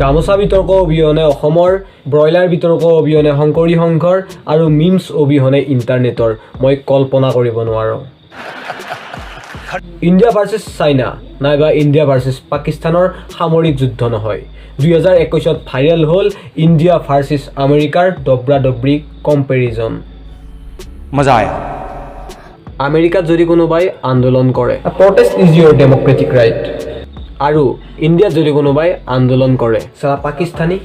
গামোচা বিতৰ্ক অবিহনে অসমৰ, ব্ৰইলাৰ বিতৰ্ক অবিহনে শংকৰী সংঘৰ আৰু মিমছ অবিহনে ইণ্টাৰনেটৰ মই কল্পনা কৰিব নোৱাৰোঁ। ইণ্ডিয়া ভাৰ্চেছ চাইনা নাইবা ইণ্ডিয়া ভাৰ্চেছ পাকিস্তানৰ সামৰিক যুদ্ধ নহয়। 2021 ভাইৰেল হ'ল ইণ্ডিয়া ভাৰ্চেছ আমেৰিকাৰ দবৰা দবৰি কম্পেৰিজন। মজা আয়া। আমেৰিকাত যদি কোনোবাই আন্দোলন কৰে, protest is your democratic right, আৰু ইণ্ডিয়াত যদি কোনোবাই আন্দোলন কৰে, চালা পাকিস্তানী,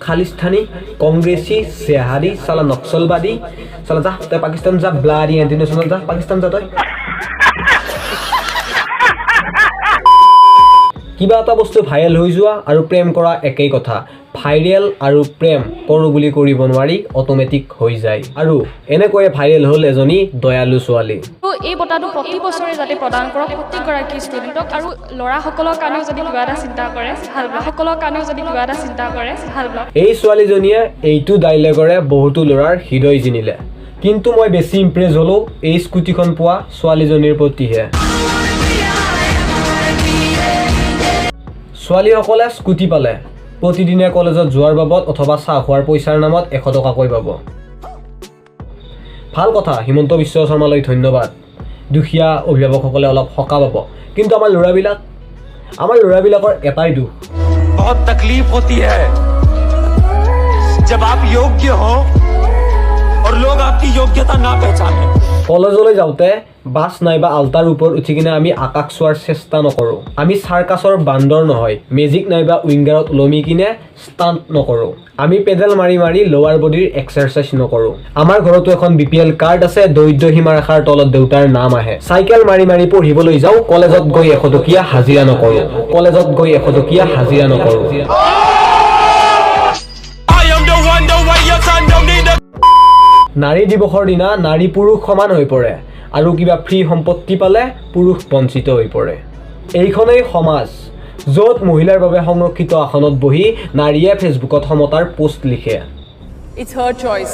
খালিস্তানী, কংগ্ৰেছী, জেহাদী, চালা নক্সলবাদী, চালা যা তই পাকিস্তান যা, ব্লাডি ইণ্টাৰনেশ্যনেল যা, পাকিস্তান যা তই। কিবা এটা বস্তু ভাইৰেল হৈ যোৱা আৰু প্ৰেম কৰা একেই কথা। ভাইৰেল আৰু প্ৰেম কৰোঁ বুলি কৰিব নোৱাৰি, অট'মেটিক হৈ যায়। আৰু এনেকৈয়ে ভাইৰেল হ'ল এজনী দয়ালু ছোৱালী। এই বঁটাটো প্ৰতি বছৰে যাতে প্ৰদান কৰক প্ৰত্যেকগৰাকী ষ্টুডেণ্টক, আৰু ল'ৰাসকলৰ কাৰণেও যদি কিবা এটা চিন্তা কৰে ভাল পাব, সকলৰ কাৰণেও যদি কিবা এটা চিন্তা কৰে ভাল পাব। এই ছোৱালীজনীয়ে এইটো ডাইলগৰে বহুতো ল'ৰাৰ হৃদয় জিনিলে, কিন্তু মই বেছি ইমপ্ৰেছ হ'লোঁ এই স্কুটিখন পোৱা ছোৱালীজনীৰ প্ৰতিহে। ছোৱালীসকলে স্কুটি পালে প্ৰতিদিনে কলেজত যোৱাৰ বাবদ অথবা চাহ খোৱাৰ পইচাৰ নামত 100 টকাকৈ পাব। ভাল কথা, হিমন্ত বিশ্ব শৰ্মালৈ ধন্যবাদ। দুখীয়া অভিভাৱকসকলে অলপ সকাহ পাব, কিন্তু আমাৰ ল'ৰাবিলাকৰ এটাই দুখ, बहुत तकलीफ होती है जब आप योग्य हो और लोग आपकी योग्यता ना पहचाने। কলেজলৈ যাওঁতে বাছ নাইবা আল্টাৰ ওপৰত উঠি কিনে আমি আকাশ চোৱাৰ চেষ্টা নকৰোঁ। আমি চাৰ্কাছৰ বান্দৰ নহয়, মেজিক নাইবা উইংগাৰত ওলমি কিনে ষ্টাণ্ট নকৰোঁ। আমি পেডেল মাৰি মাৰি লোৱাৰ বডিৰ এক্সাৰচাইজ নকৰোঁ। আমাৰ ঘৰতো এখন BPL কাৰ্ড আছে, দৰিদ্ৰ সীমাৰেখাৰ তলত দেউতাৰ নাম আহে। চাইকেল মাৰি মাৰি পঢ়িবলৈ যাওঁ, কলেজত গৈ 100 টকীয়া হাজিৰা নকৰোঁ। নাৰী দিৱসৰ দিনা নাৰী পুৰুষ সমান হৈ পৰে, আৰু কিবা ফ্ৰী সম্পত্তি পালে পুৰুষ বঞ্চিত হৈ পৰে। এইখনেই সমাজ য'ত মহিলাৰ বাবে সংৰক্ষিত আসনত বহি নাৰীয়ে ফেচবুকত সমতাৰ পোষ্ট লিখে। It's her choice.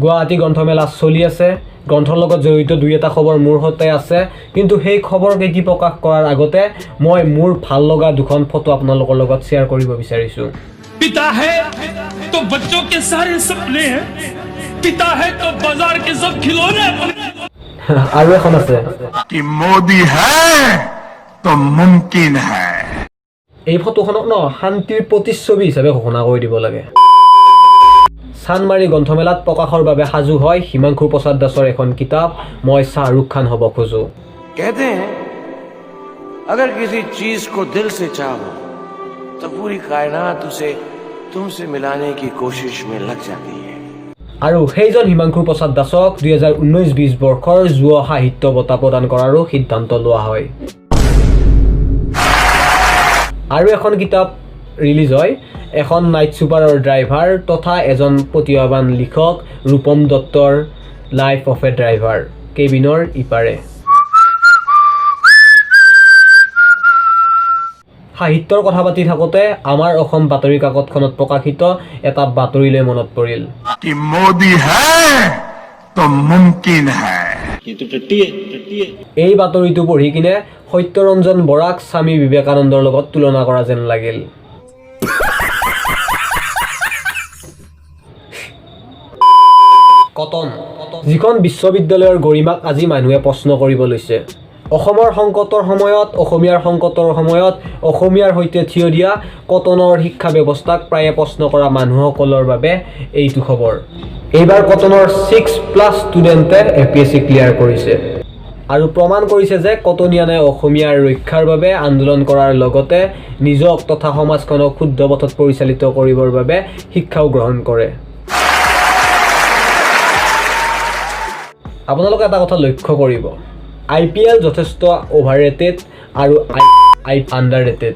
গুৱাহাটী গ্ৰন্থমেলা চলি আছে, গ্ৰন্থৰ লগত জড়িত দুই এটা খবৰ মোৰ সৈতে আছে, কিন্তু সেই খবৰকেইটি প্ৰকাশ কৰাৰ আগতে মই মোৰ ভাল লগা দুখন ফটো আপোনালোকৰ লগত শ্বেয়াৰ কৰিব বিচাৰিছোঁ। पिता है तो बच्चों के सारे सपने हैं, पिता है तो बाजार के सब खिलौने। আৰু এখন আছে, कि मोदी है तो मुमकिन है। এই ফটোখনক শান্তিৰ প্ৰতিচ্ছবি হিচাপে ঘোষণা কৰি দিব লাগে। চানমাৰী গ্ৰন্থমেলাত প্ৰকাশৰ বাবে সাজু হয় হিমাংশু প্ৰসাদ দাসৰ এখন কিতাপ, মই শ্বাহৰুখ খান হ'ব খোজো। कहते हैं अगर किसी चीज को दिल से चाहो तो पूरी कायनात उसे तुमसे मिलाने की कोशिश में लग जाती है। আৰু সেইজন হিমাংশু প্ৰসাদ দাসক 2019-20 বৰ্ষৰ যুৱ সাহিত্য বঁটা প্ৰদান কৰাৰো সিদ্ধান্ত লোৱা হয়। আৰু এখন কিতাপ ৰিলিজ হয়, এখন নাইট ছুপাৰৰ ড্ৰাইভাৰ তথা এজন প্ৰতিভাৱান লিখক ৰূপম দত্তৰ লাইফ অফ এ ড্ৰাইভাৰ, কেবিনৰ ইপাৰে। সাহিত্যৰ কথা পাতি থাকোঁতে আমাৰ অসম বাতৰি কাকতখনত প্ৰকাশিত এটা বাতৰিলৈ মনত পৰিল। कि मोदी है तो मुमकिन है। এই বাতৰিটো পঢ়ি কিনে সত্যৰঞ্জন বৰাক স্বামী বিবেকানন্দৰ লগত তুলনা কৰা যেন লাগিল। কটন, যিখন বিশ্ববিদ্যালয়ৰ গৰিমাক আজি মানুহে প্ৰশ্ন কৰিব লৈছে। অসমৰ সংকটৰ সময়ত, অসমীয়াৰ সংকটৰ সময়ত অসমীয়াৰ সৈতে থিয় দিয়া কটনৰ শিক্ষা ব্যৱস্থাক প্ৰায়ে প্ৰশ্ন কৰা মানুহসকলৰ বাবে এইটো খবৰ। এইবাৰ কটনৰ 6+ ষ্টুডেণ্টে APSC ক্লিয়াৰ কৰিছে আৰু প্ৰমাণ কৰিছে যে কটনিয়ানে অসমীয়াৰ ৰক্ষাৰ বাবে আন্দোলন কৰাৰ লগতে নিজক তথা সমাজখনক শুদ্ধ পথত পৰিচালিত কৰিবৰ বাবে শিক্ষাও গ্ৰহণ কৰে। আপোনালোকে এটা কথা লক্ষ্য কৰিব, IPL যথেষ্ট অভাৰৰেটেড আৰু আণ্ডাৰ ৰেটেড।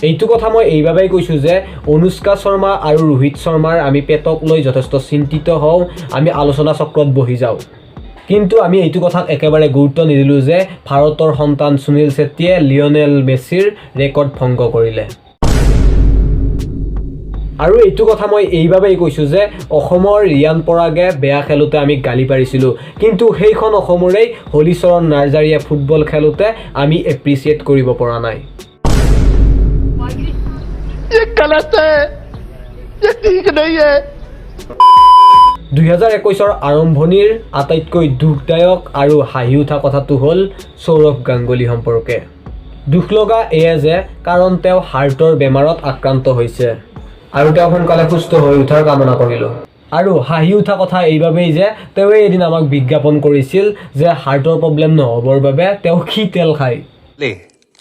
এইটো কথা মই এইবাবেই কৈছোঁ যে অনুষ্কা শৰ্মা আৰু ৰোহিত শৰ্মাৰ আমি পেটক লৈ যথেষ্ট চিন্তিত হওঁ, আমি আলোচনা চক্ৰত বহি যাওঁ, কিন্তু আমি এইটো কথাক একেবাৰে গুৰুত্ব নিদিলোঁ যে ভাৰতৰ সন্তান সুনীল ছেত্ৰীয়ে লিঅনেল মেছিৰ ৰেকৰ্ড ভংগ কৰিলে। আৰু এইটো কথা মই এইবাবেই কৈছোঁ যে অসমৰ ৰিয়ান পৰাগে বেয়া খেলোতে আমি গালি পাৰিছিলোঁ, কিন্তু সেইখন অসমৰেই হলিচৰণ নাৰ্জাৰীয়ে ফুটবল খেলোতে আমি এপ্ৰিচিয়েট কৰিব পৰা নাই। 2021 আৰম্ভণিৰ আটাইতকৈ দুখদায়ক আৰু হাঁহি উঠা কথাটো হ'ল সৌৰভ গাংগুলী সম্পৰ্কে। দুখ লগা এয়ে যে কাৰণ তেওঁ হাৰ্টৰ বেমাৰত আক্ৰান্ত হৈছে আৰু তেওঁ সোনকালে সুস্থ হৈ উঠাৰ কামনা কৰিলোঁ। আৰু হাঁহি উঠা কথা এইবাবেই যে তেওঁৱে এদিন আমাক বিজ্ঞাপন কৰিছিল যে হাৰ্টৰ প্ৰব্লেম নহ'বৰ বাবে তেওঁ কি তেল খায়।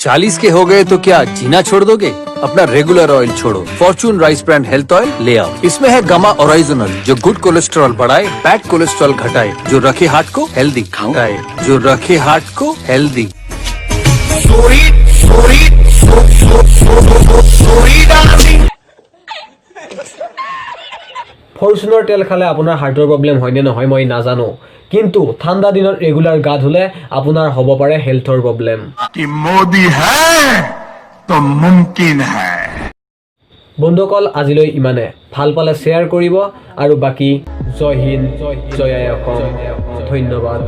40 के हो गए तो क्या जीना छोड़ दोगे? अपना रेगुलर ऑयल छोड़ो, Fortune rice brand health oil ले आओ। इसमें है गामा ओरिजिनल जो गुड कोलेस्ट्रॉल बढ़ाए, बैड कोलेस्ट्रॉल घटाए, जो रखे हार्ट को हेल्दी खाए, जो रखे हार्ट को हेल्दी। ফৰচুনৰ তেল খালে আপোনাৰ হাৰ্টৰ প্ৰব্লেম হয়নে নহয় মই নাজানো, কিন্তু ঠাণ্ডা দিনত ৰেগুলাৰ গা ধুলে আপোনাৰ হ'ব পাৰে হেল্থৰ প্ৰব্লেম। कि मोदी है तो मुमकिन है। বন্ধুসকল আজিলৈ ইমানে। ভাল পালে শ্বেয়াৰ কৰিব আৰু বাকী জয় হিন্দ, জয় অসম, ধন্যবাদ।